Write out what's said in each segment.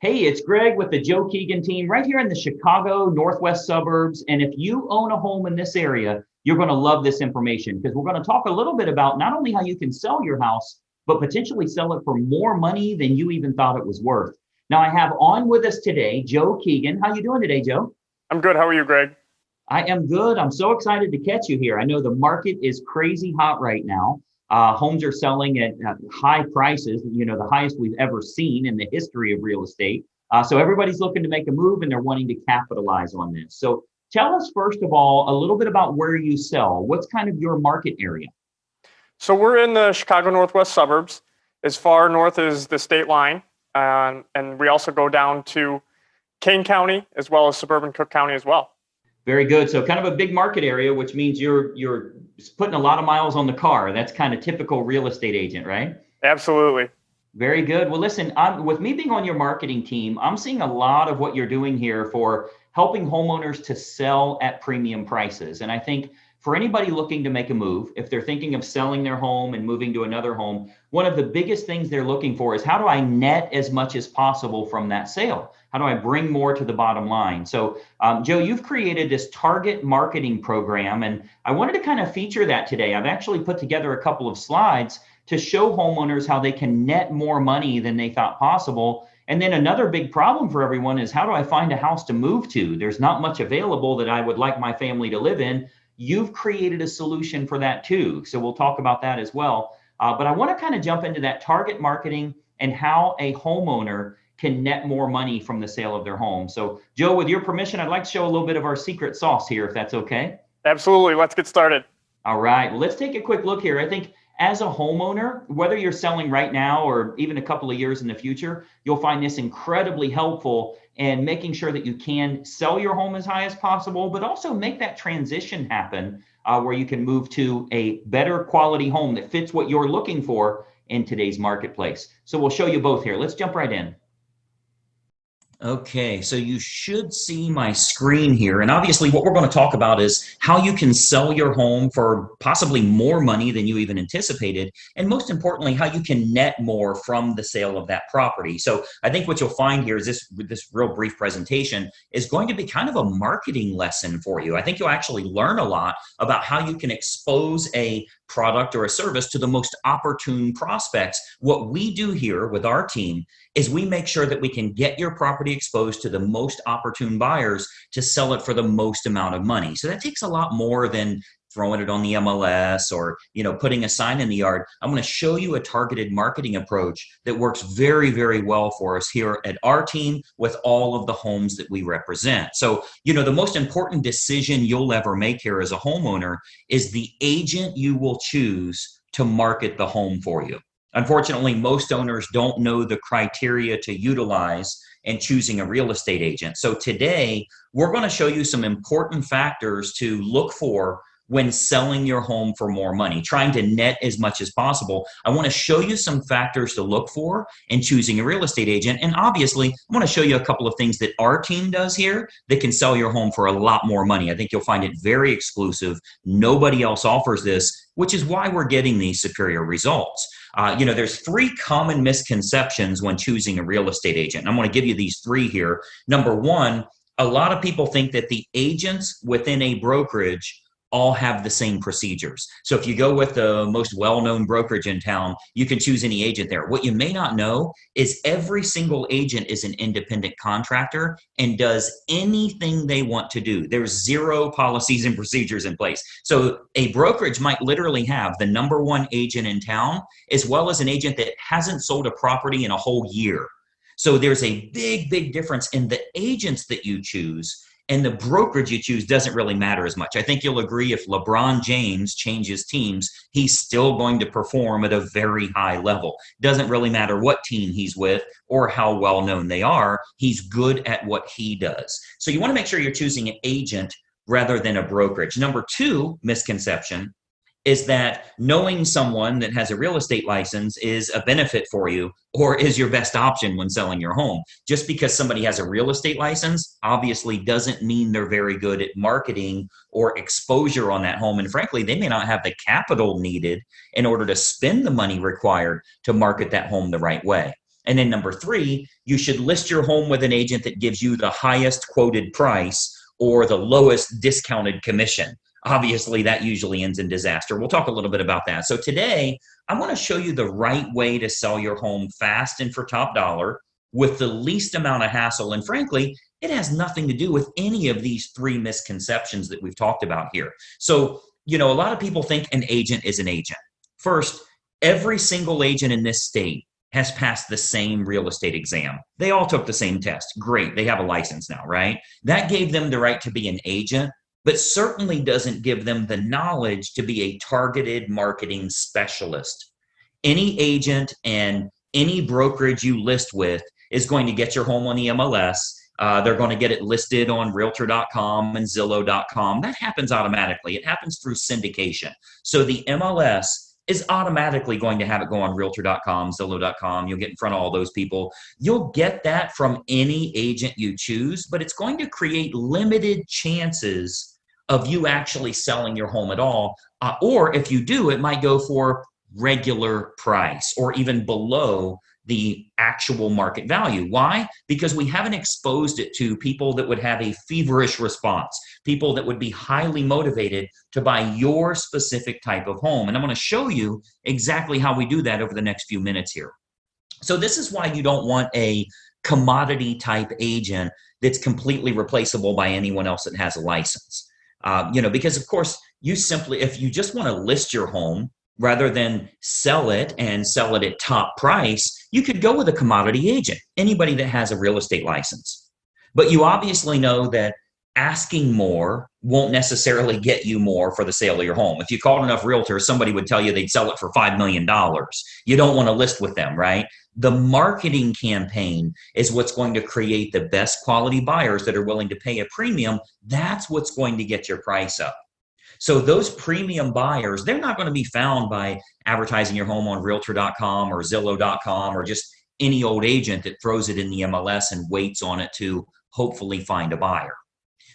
Hey, it's Greg with the Joe Keegan team right here in the Chicago Northwest Suburbs. And if you own a home in this area, you're going to love this information because we're going to talk a little bit about not only how you can sell your house, but potentially sell it for more money than you even thought it was worth. Now, I have on with us today, Joe Keegan. How you doing today, Joe? I'm good. How are you, Greg? I am good. I'm so excited to catch you here. I know the market is crazy hot right now. Homes are selling at high prices, the highest we've ever seen in the history of real estate. So everybody's looking to make a move and they're wanting to capitalize on this. So tell us, first of all, a little bit about where you sell. What's kind of your market area? So we're in the Chicago Northwest Suburbs, as far north as the state line, and we also go down to Kane County as well as suburban Cook County as well. Very good. So kind of a big market area, which means you're putting a lot of miles on the car. That's kind of typical real estate agent, right? Absolutely. Very good. Well, listen, with me being on your marketing team, I'm seeing a lot of what you're doing here for helping homeowners to sell at premium prices. And I think for anybody looking to make a move, if they're thinking of selling their home and moving to another home, one of the biggest things they're looking for is how do I net as much as possible from that sale? How do I bring more to the bottom line? So, Joe, you've created this target marketing program, and I wanted to kind of feature that today. I've actually put together a couple of slides to show homeowners how they can net more money than they thought possible. And then another big problem for everyone is how do I find a house to move to? There's not much available that I would like my family to live in. You've created a solution for that too. So we'll talk about that as well. But I want to kind of jump into that target marketing and how a homeowner can net more money from the sale of their home. So Joe, with your permission, I'd like to show a little bit of our secret sauce here, if that's okay. Absolutely. Let's get started. All right, well, let's take a quick look here. I think as a homeowner, whether you're selling right now or even a couple of years in the future, you'll find this incredibly helpful in making sure that you can sell your home as high as possible, but also make that transition happen where you can move to a better quality home that fits what you're looking for in today's marketplace. So we'll show you both here. Let's jump right in. Okay, so you should see my screen here. And obviously what we're going to talk about is how you can sell your home for possibly more money than you even anticipated. And most importantly, how you can net more from the sale of that property. So I think what you'll find here is this real brief presentation is going to be kind of a marketing lesson for you. I think you'll actually learn a lot about how you can expose a product or a service to the most opportune prospects. What we do here with our team is we make sure that we can get your property exposed to the most opportune buyers to sell it for the most amount of money. So that takes a lot more than throwing it on the MLS or putting a sign in the yard. I'm going to show you a targeted marketing approach that works very, very well for us here at our team with all of the homes that we represent. So, the most important decision you'll ever make here as a homeowner is the agent you will choose to market the home for you. Unfortunately, most owners don't know the criteria to utilize in choosing a real estate agent. So today, we're going to show you some important factors to look for when selling your home for more money, trying to net as much as possible. I want to show you some factors to look for in choosing a real estate agent. And obviously, I want to show you a couple of things that our team does here that can sell your home for a lot more money. I think you'll find it very exclusive. Nobody else offers this, which is why we're getting these superior results. There's three common misconceptions when choosing a real estate agent. I'm going to give you these three here. Number one, a lot of people think that the agents within a brokerage all have the same procedures. So if you go with the most well-known brokerage in town, you can choose any agent there. What you may not know is every single agent is an independent contractor and does anything they want to do. There's zero policies and procedures in place. So a brokerage might literally have the number one agent in town, as well as an agent that hasn't sold a property in a whole year. So there's a big, big difference in the agents that you choose. And the brokerage you choose doesn't really matter as much. I think you'll agree if LeBron James changes teams, he's still going to perform at a very high level. Doesn't really matter what team he's with or how well known they are. He's good at what he does. So you want to make sure you're choosing an agent rather than a brokerage. Number two misconception is that knowing someone that has a real estate license is a benefit for you or is your best option when selling your home. Just because somebody has a real estate license obviously doesn't mean they're very good at marketing or exposure on that home. And frankly, they may not have the capital needed in order to spend the money required to market that home the right way. And then number three, you should list your home with an agent that gives you the highest quoted price or the lowest discounted commission. Obviously, that usually ends in disaster. We'll talk a little bit about that. So today, I want to show you the right way to sell your home fast and for top dollar with the least amount of hassle. And frankly, it has nothing to do with any of these three misconceptions that we've talked about here. So, a lot of people think an agent is an agent. First, every single agent in this state has passed the same real estate exam. They all took the same test. Great. They have a license now, right? That gave them the right to be an agent, but certainly doesn't give them the knowledge to be a targeted marketing specialist. Any agent and any brokerage you list with is going to get your home on the MLS. They're going to get it listed on realtor.com and Zillow.com. That happens automatically. It happens through syndication. So the MLS is automatically going to have it go on realtor.com, Zillow.com. You'll get in front of all those people. You'll get that from any agent you choose, but it's going to create limited chances of you actually selling your home at all. Or if you do, it might go for regular price or even below the actual market value. Why? Because we haven't exposed it to people that would have a feverish response, people that would be highly motivated to buy your specific type of home. And I'm going to show you exactly how we do that over the next few minutes here. So this is why you don't want a commodity type agent that's completely replaceable by anyone else that has a license. Because of course, if you just want to list your home rather than sell it and sell it at top price, you could go with a commodity agent, anybody that has a real estate license. But you obviously know that asking more won't necessarily get you more for the sale of your home. If you called enough realtors, somebody would tell you they'd sell it for $5 million. You don't want to list with them, right? The marketing campaign is what's going to create the best quality buyers that are willing to pay a premium. That's what's going to get your price up. So those premium buyers, they're not going to be found by advertising your home on realtor.com or Zillow.com or just any old agent that throws it in the MLS and waits on it to hopefully find a buyer.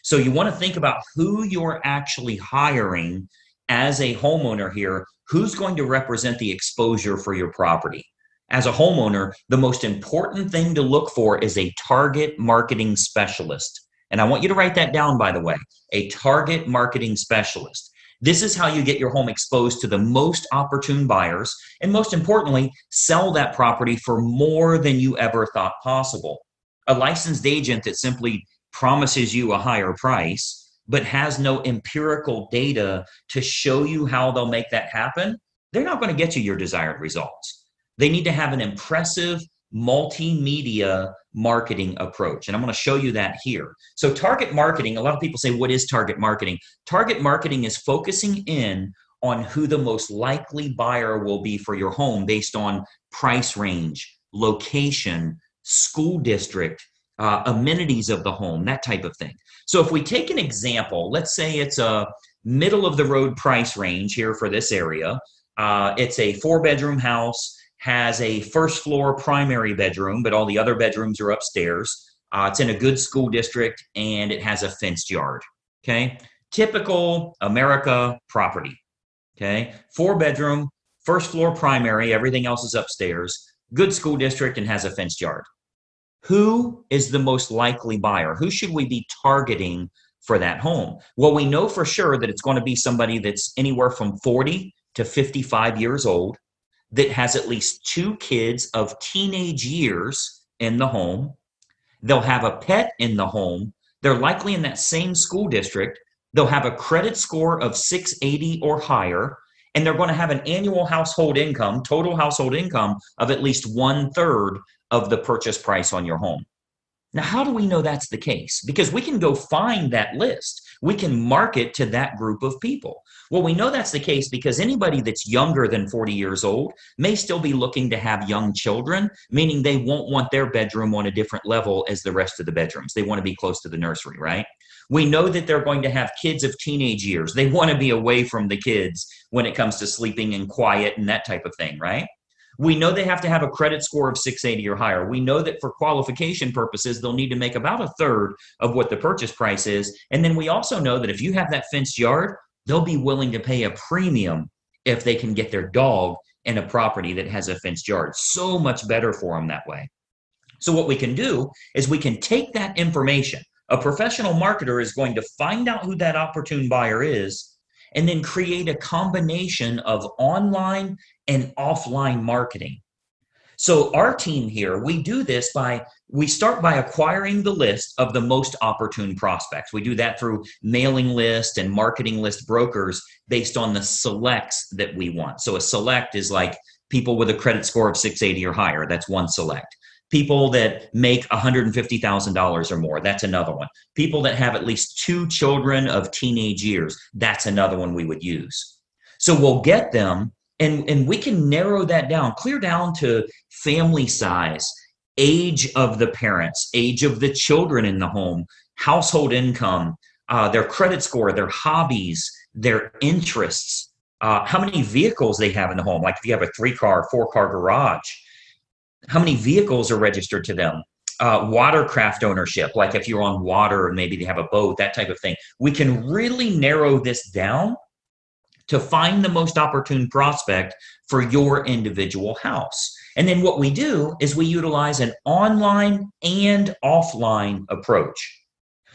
So you want to think about who you're actually hiring as a homeowner here, who's going to represent the exposure for your property. As a homeowner, the most important thing to look for is a target marketing specialist. And I want you to write that down, by the way, a target marketing specialist. This is how you get your home exposed to the most opportune buyers, and most importantly, sell that property for more than you ever thought possible. A licensed agent that simply promises you a higher price, but has no empirical data to show you how they'll make that happen, they're not going to get you your desired results. They need to have an impressive multimedia marketing approach. And I'm going to show you that here. So target marketing, a lot of people say, what is target marketing? Target marketing is focusing in on who the most likely buyer will be for your home based on price range, location, school district, amenities of the home, that type of thing. So if we take an example, let's say it's a middle of the road price range here for this area. It's a 4-bedroom house, has a first floor primary bedroom, but all the other bedrooms are upstairs. It's in a good school district and it has a fenced yard. Okay. Typical America property. Okay. 4-bedroom, first floor primary, everything else is upstairs, good school district and has a fenced yard. Who is the most likely buyer? Who should we be targeting for that home? Well, we know for sure that it's going to be somebody that's anywhere from 40 to 55 years old, that has at least 2 kids of teenage years in the home. They'll have a pet in the home. They're likely in that same school district. They'll have a credit score of 680 or higher, and they're going to have an annual household income, total household income of at least 1/3 of the purchase price on your home. Now, how do we know that's the case? Because we can go find that list. We can market to that group of people. Well, we know that's the case because anybody that's younger than 40 years old may still be looking to have young children, meaning they won't want their bedroom on a different level as the rest of the bedrooms. They want to be close to the nursery, right? We know that they're going to have kids of teenage years. They want to be away from the kids when it comes to sleeping and quiet and that type of thing, right? We know they have to have a credit score of 680 or higher. We know that for qualification purposes, they'll need to make about 1/3 of what the purchase price is. And then we also know that if you have that fenced yard, they'll be willing to pay a premium if they can get their dog in a property that has a fenced yard. So much better for them that way. So what we can do is we can take that information. A professional marketer is going to find out who that opportune buyer is and then create a combination of online and offline marketing. So our team here, we do this we start by acquiring the list of the most opportune prospects. We do that through mailing list and marketing list brokers based on the selects that we want. So a select is like people with a credit score of 680 or higher. That's one select. People that make $150,000 or more, that's another one. People that have at least 2 children of teenage years, that's another one we would use. So we'll get them, and we can narrow that down, clear down to family size, age of the parents, age of the children in the home, household income, their credit score, their hobbies, their interests, how many vehicles they have in the home. Like if you have a 3-car, 4-car garage, how many vehicles are registered to them? Watercraft ownership, like if you're on water and maybe they have a boat, that type of thing. We can really narrow this down to find the most opportune prospect for your individual house. And then what we do is we utilize an online and offline approach.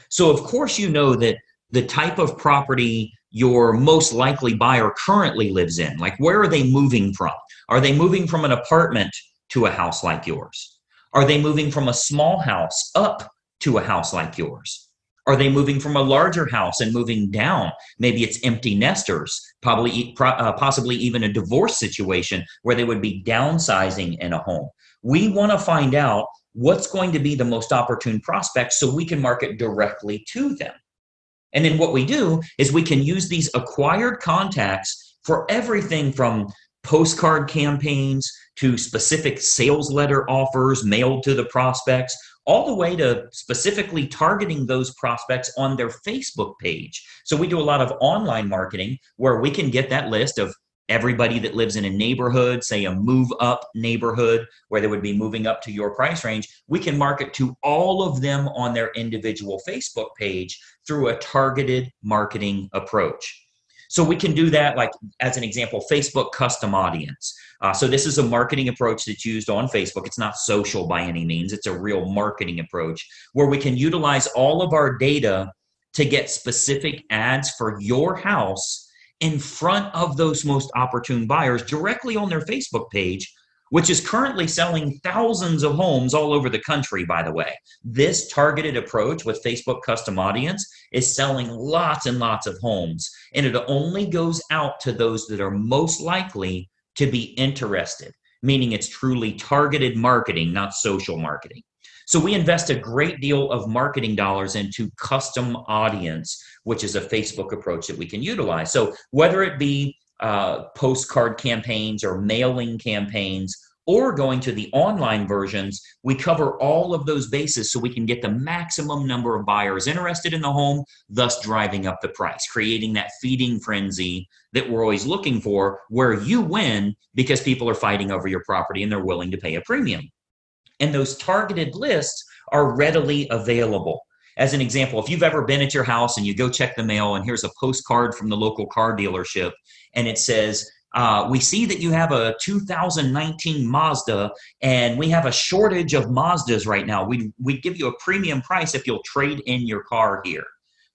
So of course, you know that the type of property your most likely buyer currently lives in, like where are they moving from? Are they moving from an apartment to a house like yours? Are they moving from a small house up to a house like yours? Are they moving from a larger house and moving down? Maybe it's empty nesters, possibly even a divorce situation where they would be downsizing in a home. We want to find out what's going to be the most opportune prospect so we can market directly to them. And then what we do is we can use these acquired contacts for everything from postcard campaigns to specific sales letter offers mailed to the prospects, all the way to specifically targeting those prospects on their Facebook page. So we do a lot of online marketing where we can get that list of everybody that lives in a neighborhood, say a move up neighborhood where they would be moving up to your price range. We can market to all of them on their individual Facebook page through a targeted marketing approach. So we can do that, like as an example, Facebook custom audience. So this is a marketing approach that's used on Facebook. It's not social by any means. It's a real marketing approach where we can utilize all of our data to get specific ads for your house in front of those most opportune buyers directly on their Facebook page, which is currently selling thousands of homes all over the country, by the way. This targeted approach with Facebook custom audience is selling lots and lots of homes, and it only goes out to those that are most likely to be interested, meaning it's truly targeted marketing, not social marketing. So we invest a great deal of marketing dollars into custom audience, which is a Facebook approach that we can utilize. So whether it be postcard campaigns or mailing campaigns or going to the online versions, we cover all of those bases so we can get the maximum number of buyers interested in the home, thus driving up the price, creating that feeding frenzy that we're always looking for, where you win because people are fighting over your property and they're willing to pay a premium. And those targeted lists are readily available. As an example, if you've ever been at your house and you go check the mail and here's a postcard from the local car dealership and it says, we see that you have a 2019 Mazda and we have a shortage of Mazdas right now. We'd give you a premium price if you'll trade in your car here.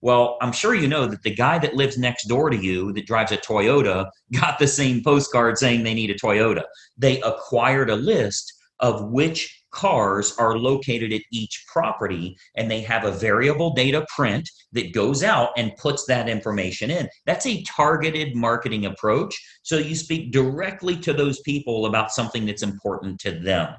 Well, I'm sure you know that the guy that lives next door to you that drives a Toyota got the same postcard saying they need a Toyota. They acquired a list of which cars are located at each property, and they have a variable data print that goes out and puts that information in. That's a targeted marketing approach. So you speak directly to those people about something that's important to them.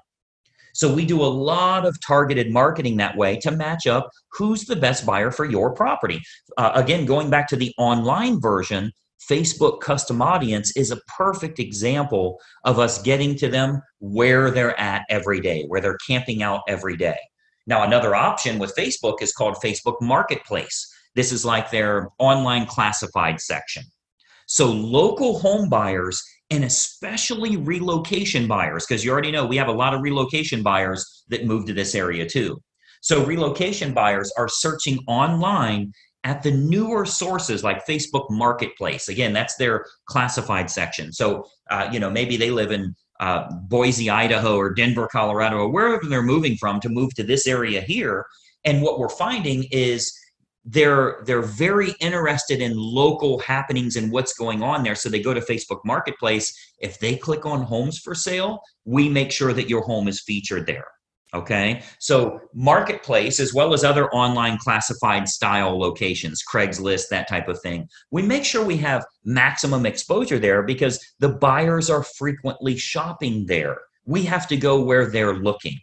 So we do a lot of targeted marketing that way to match up who's the best buyer for your property. Again, going back to the online version, Facebook custom audience is a perfect example of us getting to them where they're at every day, where they're camping out every day. Now, another option with Facebook is called Facebook Marketplace. This is like their online classified section. So local home buyers and especially relocation buyers, because you already know we have a lot of relocation buyers that move to this area too. So relocation buyers are searching online at the newer sources like Facebook Marketplace. Again, that's their classified section. So, maybe they live in Boise, Idaho, or Denver, Colorado, or wherever they're moving from to move to this area here. And what we're finding is they're very interested in local happenings and what's going on there. So they go to Facebook Marketplace. If they click on homes for sale, we make sure that your home is featured there. Okay, so Marketplace, as well as other online classified style locations, Craigslist, that type of thing, we make sure we have maximum exposure there because the buyers are frequently shopping there. We have to go where they're looking.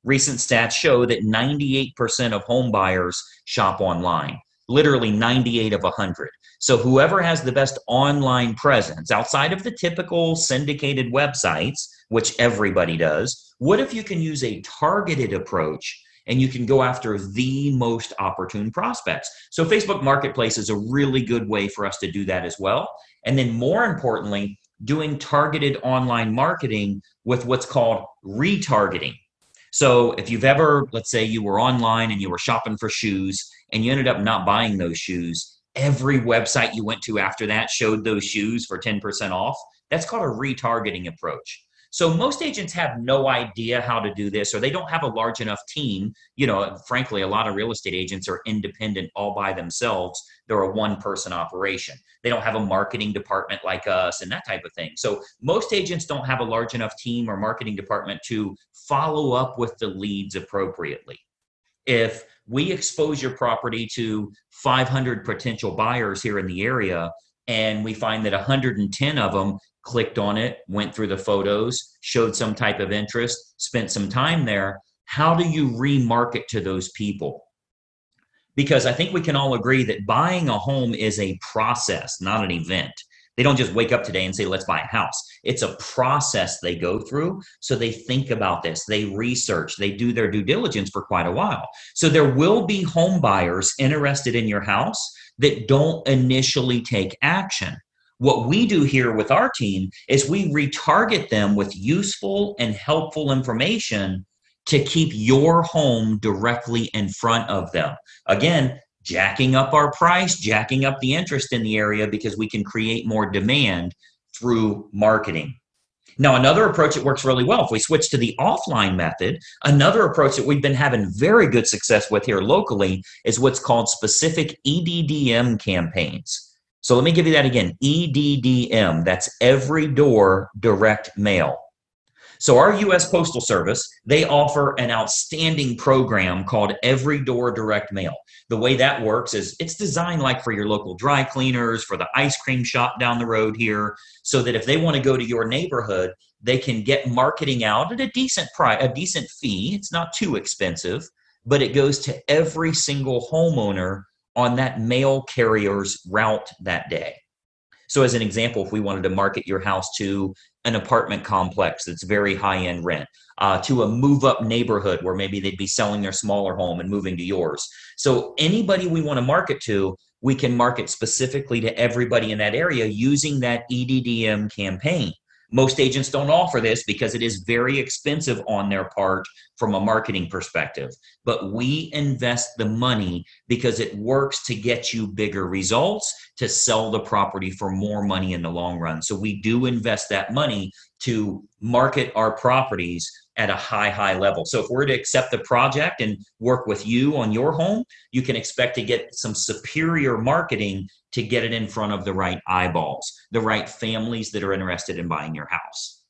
Recent stats show that 98% of home buyers shop online, literally 98 of 100. So whoever has the best online presence outside of the typical syndicated websites, which everybody does, what if you can use a targeted approach and you can go after the most opportune prospects? So Facebook Marketplace is a really good way for us to do that as well. And then more importantly, doing targeted online marketing with what's called retargeting. So if you've ever, let's say you were online and you were shopping for shoes and you ended up not buying those shoes, every website you went to after that showed those shoes for 10% off. That's called a retargeting approach. So most agents have no idea how to do this, or they don't have a large enough team. Frankly, a lot of real estate agents are independent all by themselves. They're a one-person operation. They don't have a marketing department like us and that type of thing. So most agents don't have a large enough team or marketing department to follow up with the leads appropriately. If we expose your property to 500 potential buyers here in the area, and we find that 110 of them clicked on it, went through the photos, showed some type of interest, spent some time there, how do you remarket to those people? Because I think we can all agree that buying a home is a process, not an event. They don't just wake up today and say, let's buy a house. It's a process they go through. So they think about this, they research, they do their due diligence for quite a while. So there will be home buyers interested in your house that don't initially take action. What we do here with our team is we retarget them with useful and helpful information to keep your home directly in front of them. Again, jacking up our price, jacking up the interest in the area because we can create more demand through marketing. Now, another approach that works really well, if we switch to the offline method, another approach that we've been having very good success with here locally is what's called specific EDDM campaigns. So let me give you that again, EDDM, that's every door direct mail. So our U.S. Postal Service, they offer an outstanding program called Every Door Direct Mail. The way that works is it's designed like for your local dry cleaners, for the ice cream shop down the road here, so that if they want to go to your neighborhood, they can get marketing out at a decent price, a decent fee. It's not too expensive, but it goes to every single homeowner on that mail carrier's route that day. So as an example, if we wanted to market your house to an apartment complex that's very high-end rent, to a move-up neighborhood where maybe they'd be selling their smaller home and moving to yours. So anybody we want to market to, we can market specifically to everybody in that area using that EDDM campaign. Most agents don't offer this because it is very expensive on their part from a marketing perspective. But we invest the money because it works to get you bigger results, to sell the property for more money in the long run. So we do invest that money to market our properties at a high level. So if we're to accept the project and work with you on your home, you can expect to get some superior marketing to get it in front of the right eyeballs, the right families that are interested in buying your house.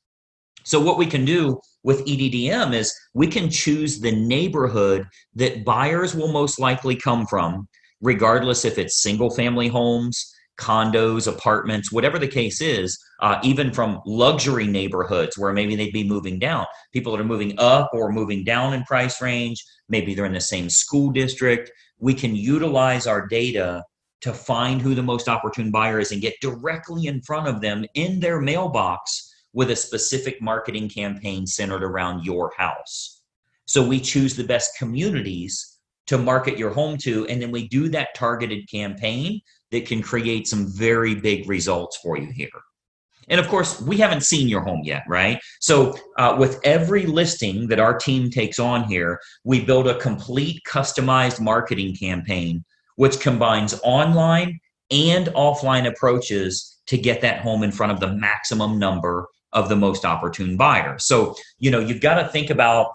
So what we can do with EDDM is we can choose the neighborhood that buyers will most likely come from, regardless if it's single family homes, condos, apartments, whatever the case is, even from luxury neighborhoods where maybe they'd be moving down. People that are moving up or moving down in price range, maybe they're in the same school district. We can utilize our data to find who the most opportune buyer is and get directly in front of them in their mailbox with a specific marketing campaign centered around your house. So we choose the best communities to market your home to, and then we do that targeted campaign that can create some very big results for you here. And of course, we haven't seen your home yet, right? So with every listing that our team takes on here, we build a complete customized marketing campaign which combines online and offline approaches to get that home in front of the maximum number of the most opportune buyers. So, you've got to think about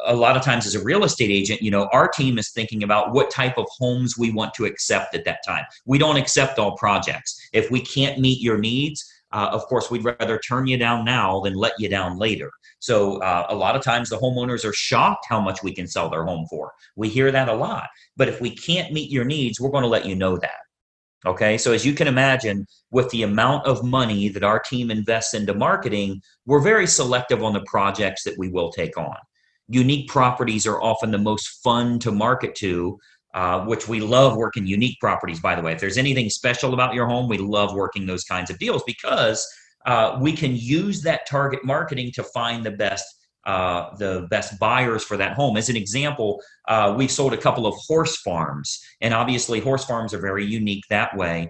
a lot of times as a real estate agent, our team is thinking about what type of homes we want to accept at that time. We don't accept all projects. If we can't meet your needs, of course, we'd rather turn you down now than let you down later. So a lot of times the homeowners are shocked how much we can sell their home for. We hear that a lot. But if we can't meet your needs, we're going to let you know that. Okay, so as you can imagine, with the amount of money that our team invests into marketing, we're very selective on the projects that we will take on. Unique properties are often the most fun to market to, which we love working unique properties, by the way. If there's anything special about your home, we love working those kinds of deals because we can use that target marketing to find the best buyers for that home. As an example, we've sold a couple of horse farms, and obviously horse farms are very unique that way.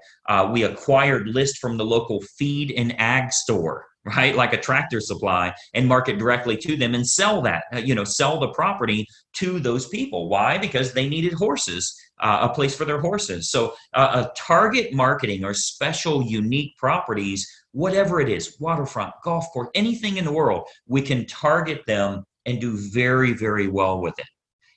We acquired lists from the local feed and ag store, right, like a Tractor Supply, and market directly to them and sell that, sell the property to those people. Why? Because they needed horses, a place for their horses. So a target marketing or special unique properties, whatever it is, waterfront, golf course, anything in the world, we can target them and do very, very well with it.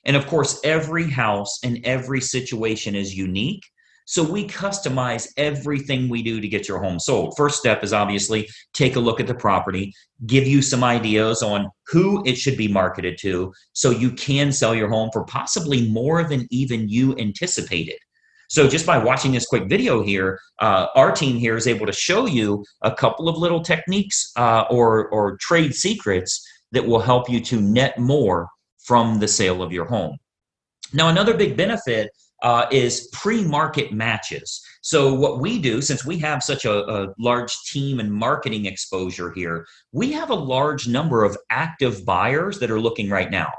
And of course, every house and every situation is unique. So we customize everything we do to get your home sold. First step is obviously take a look at the property, give you some ideas on who it should be marketed to so you can sell your home for possibly more than even you anticipated. So just by watching this quick video here, our team here is able to show you a couple of little techniques or trade secrets that will help you to net more from the sale of your home. Now, another big benefit is pre-market matches. So what we do, since we have such a large team and marketing exposure here, we have a large number of active buyers that are looking right now.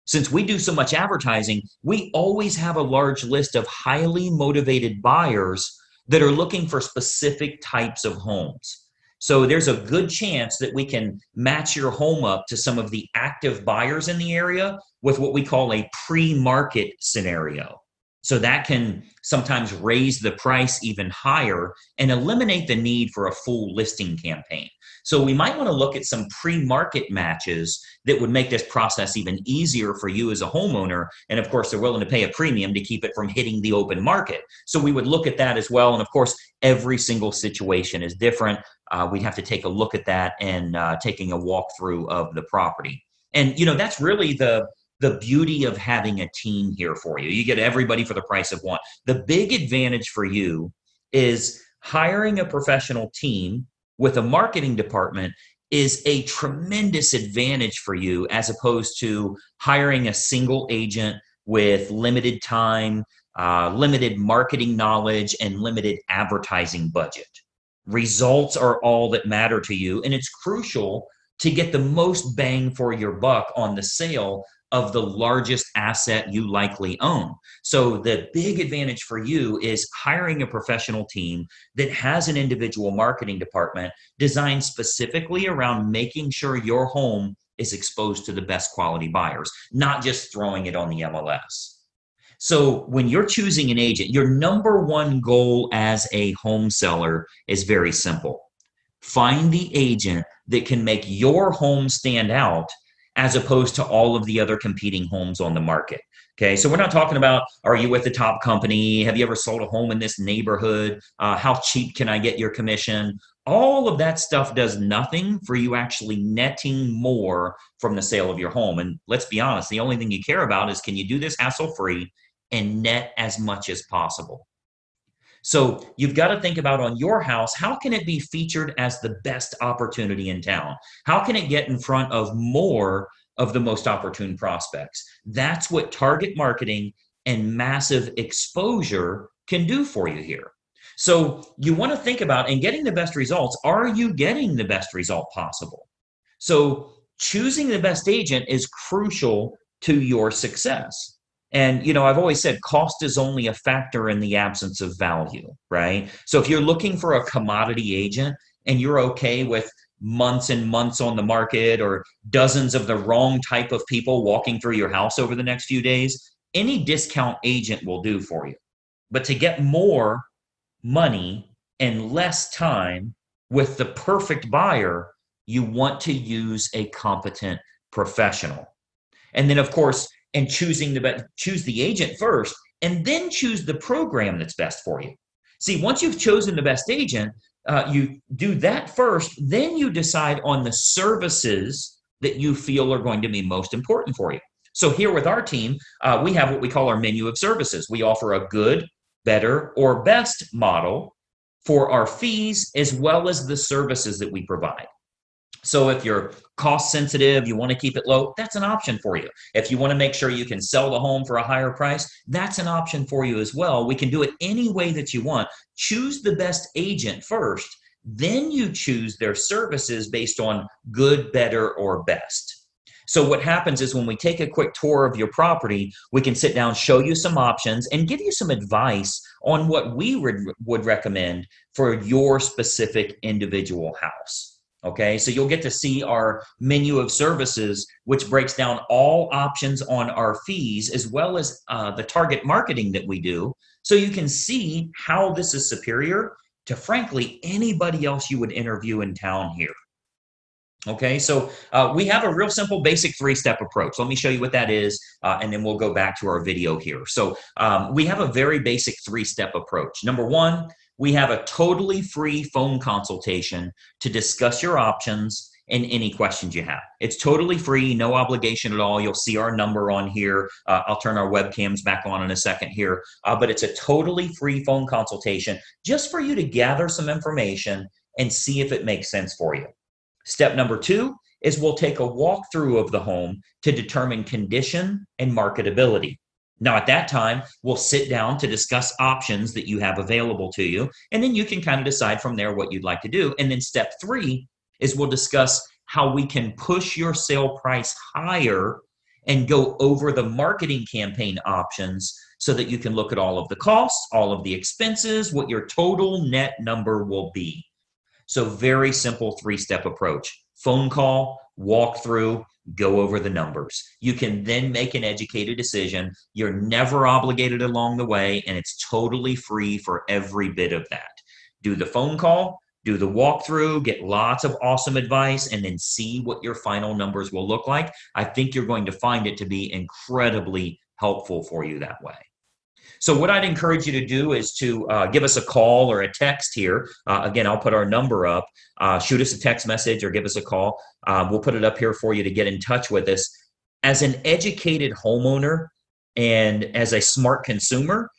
Since we do so much advertising, we always have a large list of highly motivated buyers that are looking for specific types of homes. So there's a good chance that we can match your home up to some of the active buyers in the area with what we call a pre-market scenario. So that can sometimes raise the price even higher and eliminate the need for a full listing campaign. So we might want to look at some pre-market matches that would make this process even easier for you as a homeowner. And of course, they're willing to pay a premium to keep it from hitting the open market. So we would look at that as well. And of course, every single situation is different. We'd have to take a look at that and taking a walkthrough of the property. And, that's really the beauty of having a team here for you. You get everybody for the price of one. The big advantage for you is hiring a professional team with a marketing department is a tremendous advantage for you as opposed to hiring a single agent with limited time, limited marketing knowledge, and limited advertising budget. Results are all that matter to you, and it's crucial to get the most bang for your buck on the sale of the largest asset you likely own. So the big advantage for you is hiring a professional team that has an individual marketing department designed specifically around making sure your home is exposed to the best quality buyers, not just throwing it on the MLS. So when you're choosing an agent, your number one goal as a home seller is very simple. Find the agent that can make your home stand out as opposed to all of the other competing homes on the market. Okay, so we're not talking about, are you with the top company? Have you ever sold a home in this neighborhood? How cheap can I get your commission? All of that stuff does nothing for you actually netting more from the sale of your home. And let's be honest, the only thing you care about is, can you do this hassle-free and net as much as possible? So you've got to think about, on your house, how can it be featured as the best opportunity in town? How can it get in front of more of the most opportune prospects? That's what target marketing and massive exposure can do for you here. So you want to think about, in getting the best results, are you getting the best result possible? So choosing the best agent is crucial to your success. And, I've always said cost is only a factor in the absence of value, right? So if you're looking for a commodity agent and you're okay with months and months on the market or dozens of the wrong type of people walking through your house over the next few days, any discount agent will do for you. But to get more money and less time with the perfect buyer, you want to use a competent professional. And then, of course, and choose the agent first, and then choose the program that's best for you. See, once you've chosen the best agent, you do that first, then you decide on the services that you feel are going to be most important for you. So here with our team, we have what we call our menu of services. We offer a good, better, or best model for our fees as well as the services that we provide. So if you're cost sensitive, you want to keep it low, that's an option for you. If you want to make sure you can sell the home for a higher price, that's an option for you as well. We can do it any way that you want. Choose the best agent first, then you choose their services based on good, better, or best. So what happens is when we take a quick tour of your property, we can sit down, show you some options, and give you some advice on what we would recommend for your specific individual house. Okay, so you'll get to see our menu of services, which breaks down all options on our fees, as well as the target marketing that we do. So you can see how this is superior to, frankly, anybody else you would interview in town here. Okay, so we have a real simple basic three-step approach. Let me show you what that is, and then we'll go back to our video here. So we have a very basic three-step approach. Number one, we have a totally free phone consultation to discuss your options and any questions you have. It's totally free, no obligation at all. You'll see our number on here. I'll turn our webcams back on in a second here, but it's a totally free phone consultation just for you to gather some information and see if it makes sense for you. Step number two is we'll take a walkthrough of the home to determine condition and marketability. Now, at that time, we'll sit down to discuss options that you have available to you, and then you can kind of decide from there what you'd like to do. And then step three is we'll discuss how we can push your sale price higher and go over the marketing campaign options so that you can look at all of the costs, all of the expenses, what your total net number will be. So very simple three-step approach. Phone call, walk through, go over the numbers. You can then make an educated decision. You're never obligated along the way, and it's totally free for every bit of that. Do the phone call, do the walkthrough, get lots of awesome advice, and then see what your final numbers will look like. I think you're going to find it to be incredibly helpful for you that way. So what I'd encourage you to do is to give us a call or a text here. Again, I'll put our number up. Shoot us a text message or give us a call. We'll put it up here for you to get in touch with us. As an educated homeowner and as a smart consumer,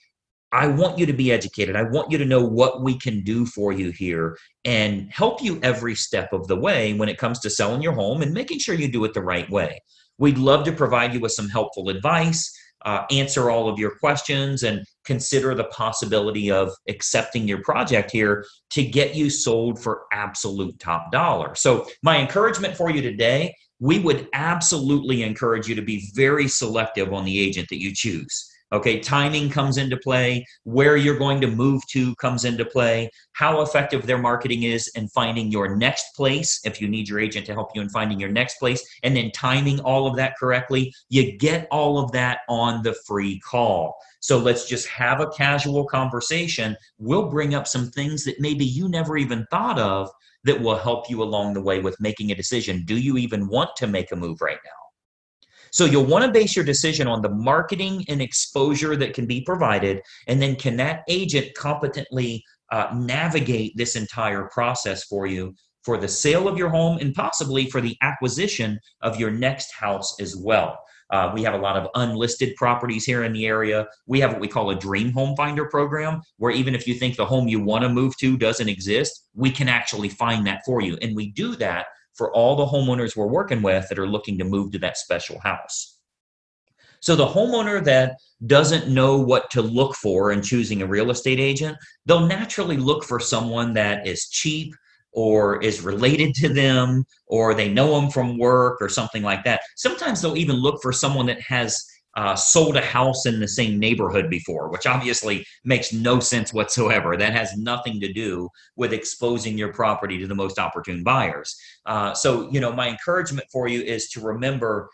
I want you to be educated. I want you to know what we can do for you here and help you every step of the way when it comes to selling your home and making sure you do it the right way. We'd love to provide you with some helpful advice, answer all of your questions, and consider the possibility of accepting your project here to get you sold for absolute top dollar. So my encouragement for you today, we would absolutely encourage you to be very selective on the agent that you choose. Okay, timing comes into play, where you're going to move to comes into play, how effective their marketing is in finding your next place, if you need your agent to help you in finding your next place, and then timing all of that correctly. You get all of that on the free call. So let's just have a casual conversation. We'll bring up some things that maybe you never even thought of that will help you along the way with making a decision. Do you even want to make a move right now? So you'll want to base your decision on the marketing and exposure that can be provided, and then can that agent competently navigate this entire process for you for the sale of your home and possibly for the acquisition of your next house as well. We have a lot of unlisted properties here in the area. We have what we call a dream home finder program, where even if you think the home you want to move to doesn't exist, we can actually find that for you. And we do that for all the homeowners we're working with that are looking to move to that special house. So the homeowner that doesn't know what to look for in choosing a real estate agent, they'll naturally look for someone that is cheap or is related to them, or they know them from work or something like that. Sometimes they'll even look for someone that has sold a house in the same neighborhood before, which obviously makes no sense whatsoever. That has nothing to do with exposing your property to the most opportune buyers. So, my encouragement for you is to remember,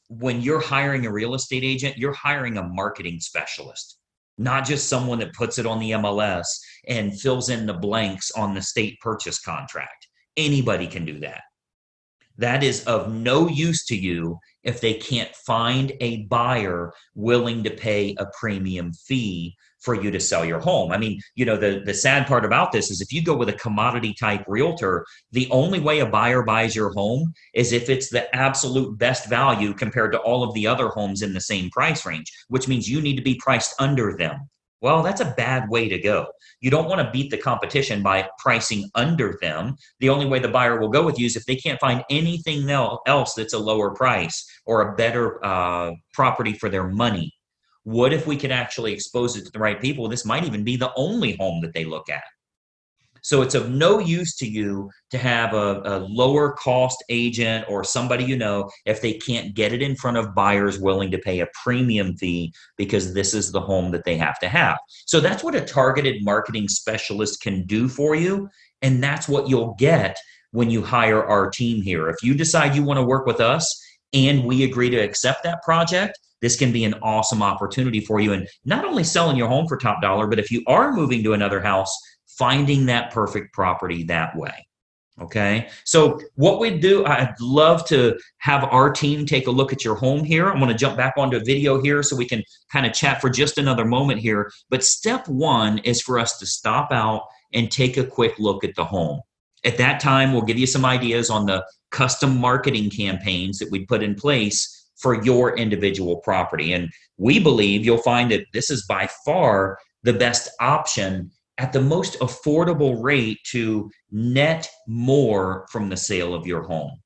when you're hiring a real estate agent, you're hiring a marketing specialist. not just someone that puts it on the MLS and fills in the blanks on the state purchase contract. Anybody can do that. That is of no use to you if they can't find a buyer willing to pay a premium fee for you to sell your home. I mean, the sad part about this is if you go with a commodity type realtor, the only way a buyer buys your home is if it's the absolute best value compared to all of the other homes in the same price range, which means you need to be priced under them. Well, that's a bad way to go. You don't want to beat the competition by pricing under them. The only way the buyer will go with you is if they can't find anything else that's a lower price or a better property for their money. What if we could actually expose it to the right people? This might even be the only home that they look at. So it's of no use to you to have a lower cost agent or somebody if they can't get it in front of buyers willing to pay a premium fee because this is the home that they have to have. So that's what a targeted marketing specialist can do for you. And that's what you'll get when you hire our team here. If you decide you want to work with us and we agree to accept that project, this can be an awesome opportunity for you. And not only selling your home for top dollar, but if you are moving to another house, finding that perfect property that way. Okay. So what we do, I'd love to have our team take a look at your home here. I'm going to jump back onto a video here so we can kind of chat for just another moment here. But step one is for us to stop out and take a quick look at the home. At that time, we'll give you some ideas on the custom marketing campaigns that we put in place for your individual property. And we believe you'll find that this is by far the best option at the most affordable rate to net more from the sale of your home.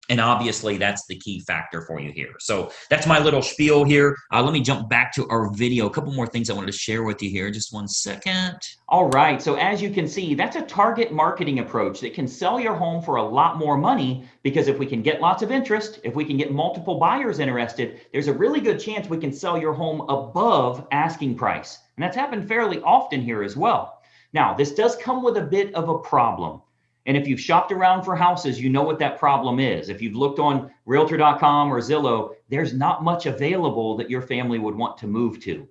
And obviously, that's the key factor for you here. So that's my little spiel here. Let me jump back to our video. A couple more things I wanted to share with you here. Just one second. All right. So as you can see, that's a target marketing approach that can sell your home for a lot more money, because if we can get lots of interest, if we can get multiple buyers interested, there's a really good chance we can sell your home above asking price. And that's happened fairly often here as well. Now, this does come with a bit of a problem. And if you've shopped around for houses, you know what that problem is. If you've looked on Realtor.com or Zillow, there's not much available that your family would want to move to.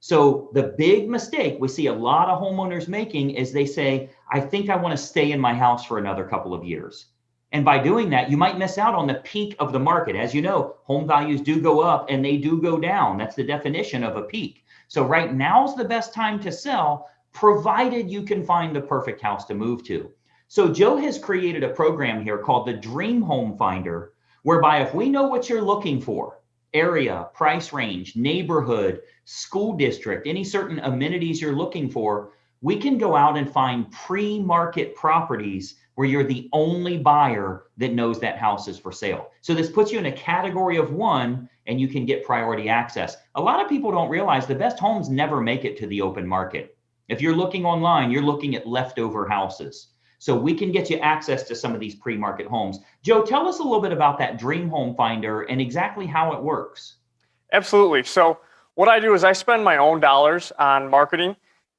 So the big mistake we see a lot of homeowners making is they say, I think I want to stay in my house for another couple of years. And by doing that, you might miss out on the peak of the market. As you know, home values do go up and they do go down. That's the definition of a peak. So right now's the best time to sell, provided you can find the perfect house to move to. So Joe has created a program here called the Dream Home Finder, whereby if we know what you're looking for, area, price range, neighborhood, school district, any certain amenities you're looking for, we can go out and find pre-market properties where you're the only buyer that knows that house is for sale. So this puts you in a category of one and you can get priority access. A lot of people don't realize the best homes never make it to the open market. If you're looking online, you're looking at leftover houses. So we can get you access to some of these pre-market homes. Joe, tell us a little bit about that Dream Home Finder and exactly how it works. Absolutely. So what I do is I spend my own dollars on marketing.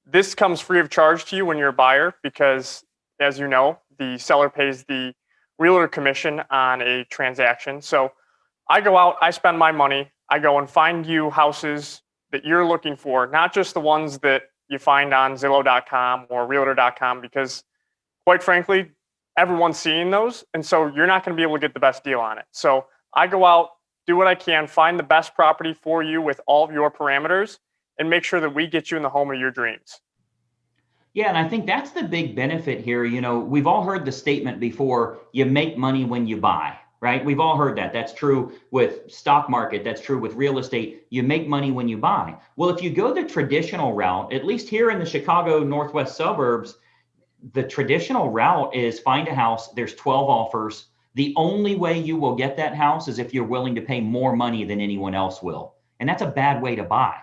This comes free of charge to you when you're a buyer because, as you know, the seller pays the realtor commission on a transaction. So I go out, I spend my money, I go and find you houses that you're looking for, not just the ones that you find on Zillow.com or Realtor.com, because quite frankly, everyone's seeing those. And so you're not going to be able to get the best deal on it. So I go out, do what I can, find the best property for you with all of your parameters, and make sure that we get you in the home of your dreams. Yeah, and I think that's the big benefit here. We've all heard the statement before, you make money when you buy, right? We've all heard that. That's true with stock market. That's true with real estate. You make money when you buy. Well, if you go the traditional route, at least here in the Chicago Northwest Suburbs, the traditional route is find a house, there's 12 offers. The only way you will get that house is if you're willing to pay more money than anyone else will. And that's a bad way to buy.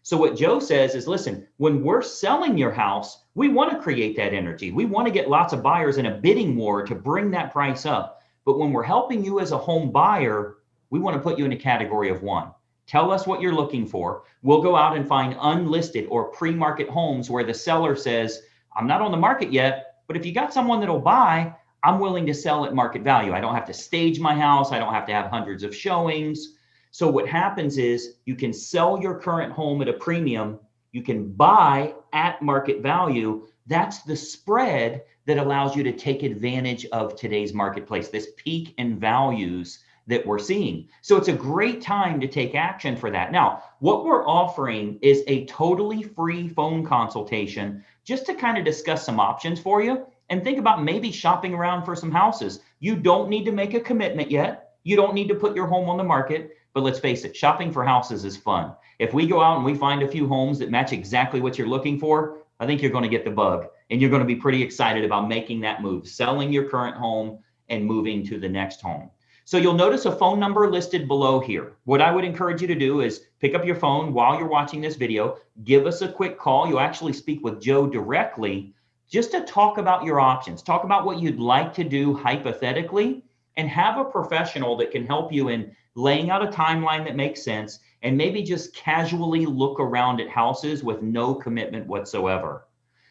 So what Joe says is, listen, when we're selling your house, we want to create that energy. We want to get lots of buyers in a bidding war to bring that price up. But when we're helping you as a home buyer, we want to put you in a category of one. Tell us what you're looking for. We'll go out and find unlisted or pre-market homes where the seller says, I'm not on the market yet, but if you got someone that'll buy, I'm willing to sell at market value. I don't have to stage my house. I don't have to have hundreds of showings. So what happens is you can sell your current home at a premium You can buy at market value. That's the spread that allows you to take advantage of today's marketplace, this peak in values that we're seeing. So it's a great time to take action for that. Now, what we're offering is a totally free phone consultation just to kind of discuss some options for you and think about maybe shopping around for some houses. You don't need to make a commitment yet. You don't need to put your home on the market, but let's face it, shopping for houses is fun. If we go out and we find a few homes that match exactly what you're looking for, I think you're going to get the bug and you're going to be pretty excited about making that move, selling your current home and moving to the next home. So you'll notice a phone number listed below here. What I would encourage you to do is pick up your phone while you're watching this video, give us a quick call. You'll actually speak with Joe directly just to talk about your options, talk about what you'd like to do hypothetically, and have a professional that can help you in laying out a timeline that makes sense and maybe just casually look around at houses with no commitment whatsoever.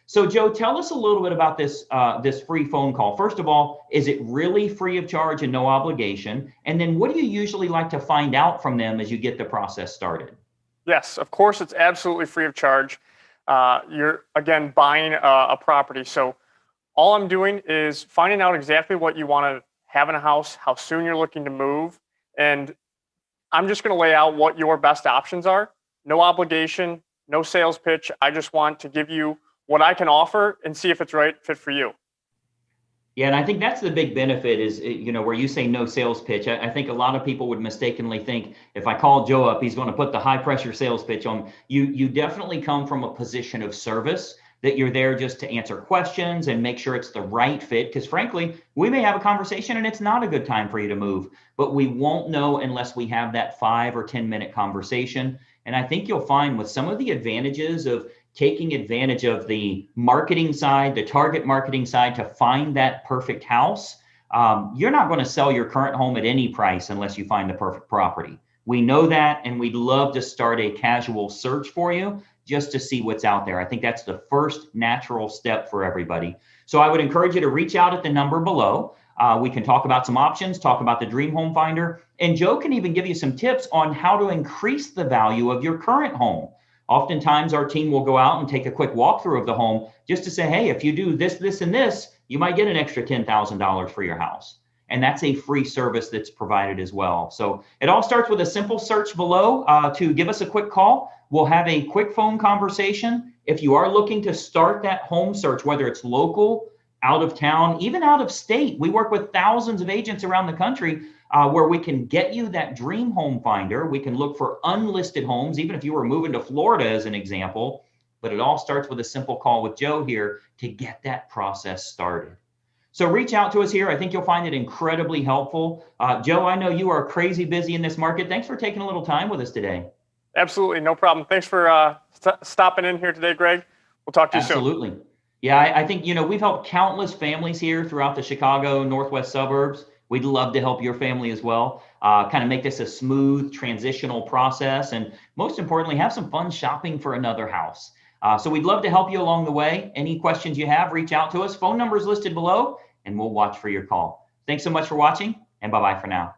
So Joe, tell us a little bit about this free phone call. First of all, is it really free of charge and no obligation? And then what do you usually like to find out from them as you get the process started? Yes, of course, it's absolutely free of charge. You're, again, buying a property. So all I'm doing is finding out exactly what you want to have in a house, how soon you're looking to move, and I'm just going to lay out what your best options are. No obligation, no sales pitch. I just want to give you what I can offer and see if it's right fit for you. Yeah, and I think that's the big benefit is, where you say no sales pitch. I think a lot of people would mistakenly think if I call Joe up, he's going to put the high pressure sales pitch on. You definitely come from a position of service, that you're there just to answer questions and make sure it's the right fit. Because frankly, we may have a conversation and it's not a good time for you to move, but we won't know unless we have that 5 or 10-minute conversation. And I think you'll find with some of the advantages of taking advantage of the marketing side, the target marketing side to find that perfect house, you're not going to sell your current home at any price unless you find the perfect property. We know that, and we'd love to start a casual search for you just to see what's out there. I think that's the first natural step for everybody. So I would encourage you to reach out at the number below. We can talk about some options, talk about the Dream Home Finder, and Joe can even give you some tips on how to increase the value of your current home. Oftentimes, our team will go out and take a quick walkthrough of the home just to say, hey, if you do this, this, and this, you might get an extra $10,000 for your house. And that's a free service that's provided as well. So it all starts with a simple search below to give us a quick call. We'll have a quick phone conversation. If you are looking to start that home search, whether it's local, out of town, even out of state, we work with thousands of agents around the country where we can get you that dream home finder. We can look for unlisted homes, even if you were moving to Florida as an example. But it all starts with a simple call with Joe here to get that process started. So reach out to us here. I think you'll find it incredibly helpful. Joe, I know you are crazy busy in this market. Thanks for taking a little time with us today. Absolutely, no problem. Thanks for stopping in here today, Greg. We'll talk to you soon. Absolutely. Yeah, I think, we've helped countless families here throughout the Chicago Northwest Suburbs. We'd love to help your family as well, kind of make this a smooth transitional process, and most importantly, have some fun shopping for another house. So we'd love to help you along the way. Any questions you have, reach out to us. Phone number is listed below, and we'll watch for your call. Thanks so much for watching, and bye-bye for now.